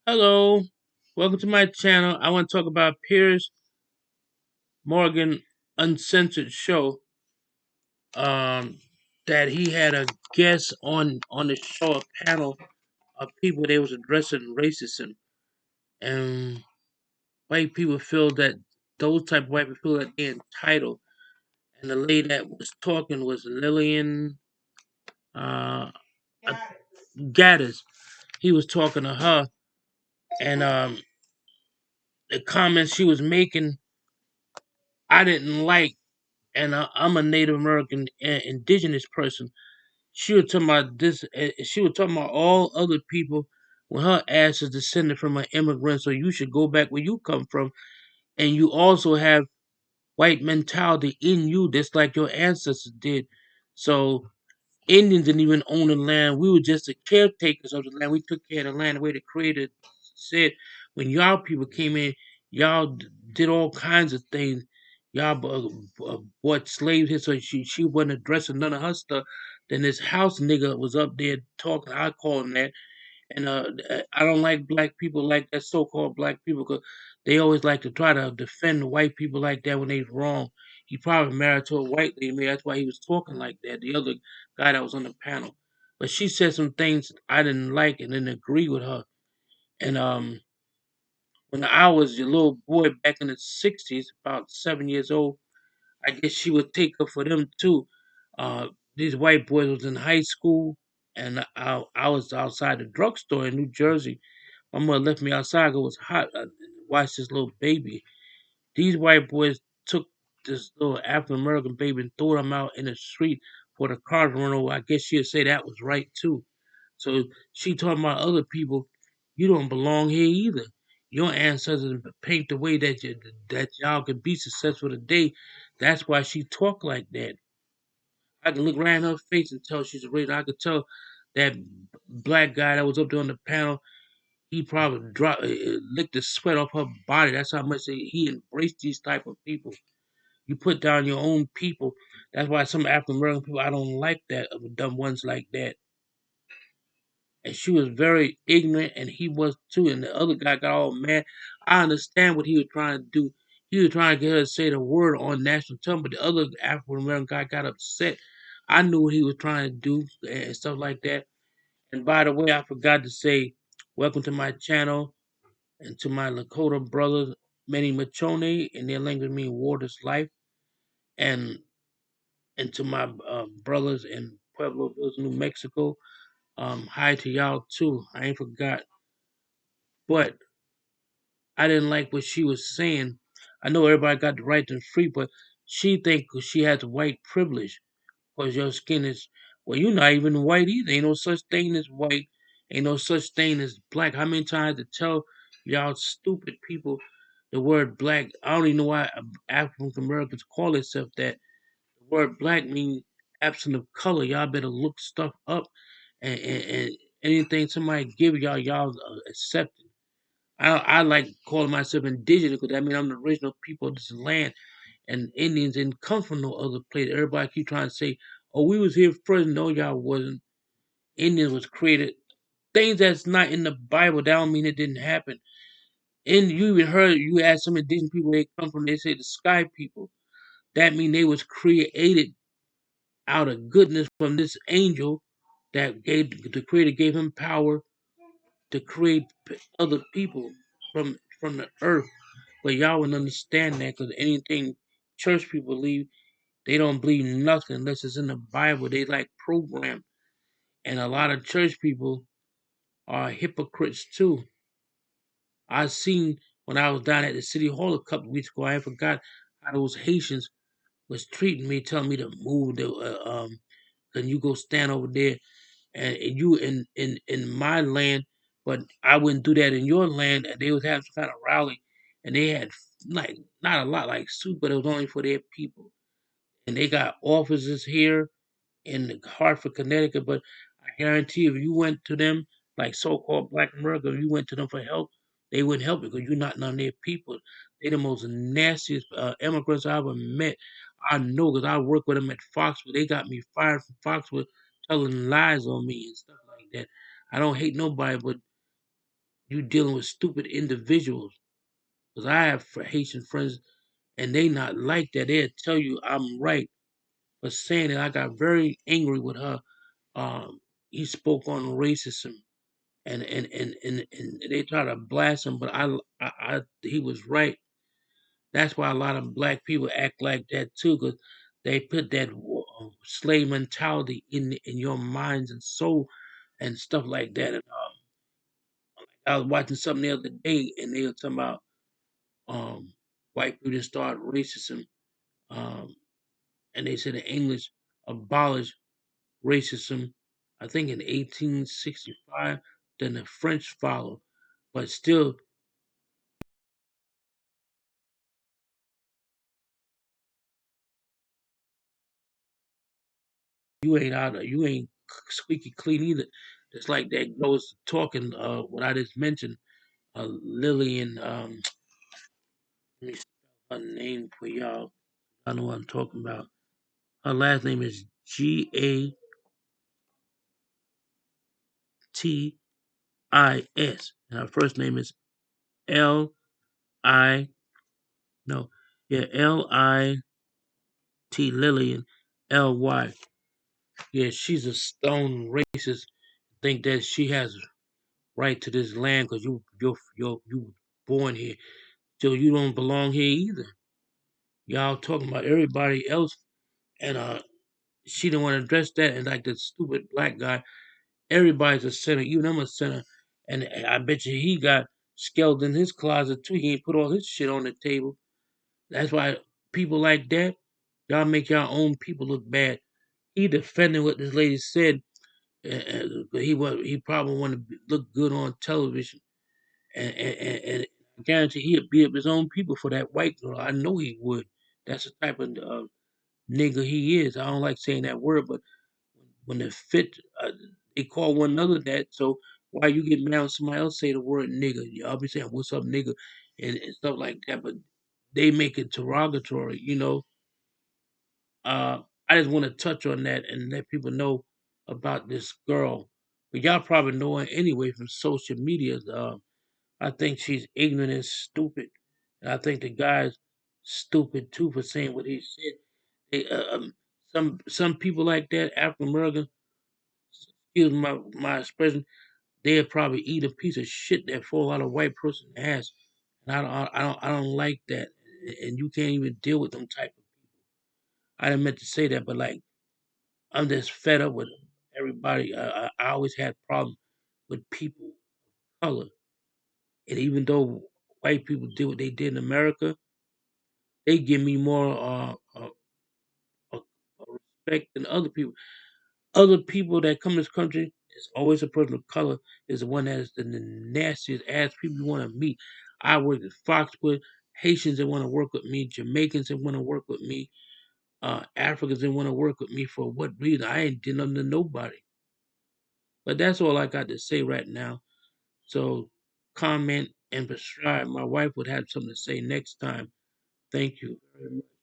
Hello, welcome to my channel. I want to talk about Piers Morgan Uncensored show. Um, that he had a guest on the show, a panel of people they was addressing racism, and white people feel that those type of white people feel that they're entitled. And the lady that was talking was Lillian uh, Gatis. He was talking to her, and the comments she was making, I didn't like. And I'm a Native American indigenous person. She was talking about this. She was talking about all other people when her ass is descended from an immigrant. So you should go back where you come from, and you also have white mentality in you, just like your ancestors did. So Indians didn't even own the land. We were just the caretakers of the land. We took care of the land the way the Creator said. When y'all people came in, y'all did all kinds of things. Y'all bought slaves here, so she wasn't addressing none of her stuff. Then this house nigga was up there talking. I call him that. And I don't like black people like that, so-called black people, because they always like to try to defend white people like that when they're wrong. He probably married to a white lady. Maybe that's why he was talking like that. The other guy that was on the panel, but she said some things I didn't like and didn't agree with her. And when I was a little boy back in the '60s, about 7 years old, I guess she would take her for them too. Uh, these white boys was in high school, and I was outside the drugstore in New Jersey. My mother left me outside 'cause it was hot. Watched this little baby. These white boys took this little African American baby and threw him out in the street for the car to run over. I guess she'd say that was right too. So she told my other people, "You don't belong here either. Your ancestors paved the way that y'all could be successful today." That's why she talked like that. I could look right in her face and tell she's a racist. I could tell that black guy that was up there on the panel, he probably licked the sweat off her body. That's how much he embraced these type of people. You put down your own people. That's why some African American people, I don't like that, of dumb ones like that. And she was very ignorant, and he was too. And the other guy got all mad. I understand what he was trying to do. He was trying to get her to say the word on national television, but the other African American guy got upset. I knew what he was trying to do and stuff like that. And by the way, I forgot to say, welcome to my channel and to my Lakota brothers, Manny Machone, in their language mean water's life, and to my brothers in Pueblo, Bills, New Mexico. Hi to y'all too. I ain't forgot, but I didn't like what she was saying. I know everybody got the right to free, but she think 'cause she has white privilege because your skin is, well, you're not even white either. Ain't no such thing as white. Ain't no such thing as black. How many times to tell y'all stupid people the word black? I don't even know why African Americans call themselves that. The word black means absent of color. Y'all better look stuff up, and anything somebody give y'all, y'all accept it. I like calling myself indigenous because that means I'm the original people of this land, and Indians didn't come from no other place. Everybody keep trying to say, "Oh, we was here first." No, y'all wasn't. Indians was created. Things that's not in the Bible, that don't mean it didn't happen. And you even heard, you ask some indigenous people where they come from, they say the sky people. That mean they was created out of goodness from this angel that gave the creator gave him power to create other people from the earth. But y'all wouldn't understand that because anything church people believe, they don't believe nothing unless it's in the Bible. They like program. And a lot of church people are hypocrites too. I seen when I was down at the city hall a couple weeks ago, I forgot how those Haitians was treating me, telling me to move. Can you go stand over there? And you in my land, but I wouldn't do that in your land. And they was having some kind of rally, and they had like not a lot like soup, but it was only for their people. And they got offices here in Hartford, Connecticut. But I guarantee if you went to them, like so-called Black America, if you went to them for help, they wouldn't help you because you're not none of their people. They the most nastiest immigrants I ever met. I know because I worked with them at Foxwood. They got me fired from Foxwood, telling lies on me and stuff like that. I don't hate nobody, but you dealing with stupid individuals. Because I have Haitian friends, and they not like that. They'll tell you I'm right for saying it. I got very angry with her. Um, he spoke on racism, and they try to blast him, but he was right. That's why a lot of black people act like that too, because they put that slave mentality in your minds and soul and stuff like that. And I was watching something the other day, and they were talking about um, white people that start racism, um, and they said the English abolished racism, I think in 1865. Then the French followed, but still, you ain't squeaky clean either. It's like that goes talking. What I just mentioned, Lillian. Let me spell her name for y'all. I know what I'm talking about. Her last name is Gatis, and her first name is Li. No, yeah, Lit Lillian Ly. Yeah, she's a stone racist. Think that she has right to this land because you born here. So you don't belong here either. Y'all talking about everybody else, and she don't want to address that. And like the stupid black guy, everybody's a sinner. Even I'm a sinner, and I bet you he got skelled in his closet too. He ain't put all his shit on the table. That's why people like that, y'all make your own people look bad. He defending what this lady said, but he probably want to look good on television, and I guarantee he'd beat up his own people for that white girl. I know he would. That's the type of nigga he is. I don't like saying that word, but when it fit, they call one another that. So why you get mad when somebody else say the word nigga? Y'all be saying what's up, nigga, and stuff like that, but they make it derogatory. I just want to touch on that and let people know about this girl. But y'all probably know her anyway from social media. I think she's ignorant and stupid. And I think the guy's stupid too for saying what he said. They, some people like that, African American, excuse my expression, they'll probably eat a piece of shit that fall out of a white person's ass. And I don't like that. And you can't even deal with them type of. I didn't meant to say that, but like I'm just fed up with everybody. I always had problems with people of color, and even though white people did what they did in America, they give me more uh, respect than other people. Other people that come to this country, it's always a person of color is the one that is the nastiest ass people you want to meet. I worked at Foxwood, Haitians that want to work with me, Jamaicans that want to work with me, Africans that want to work with me for what reason? I ain't did nothing to nobody. But that's all I got to say right now. So comment and subscribe. My wife would have something to say next time. Thank you very much.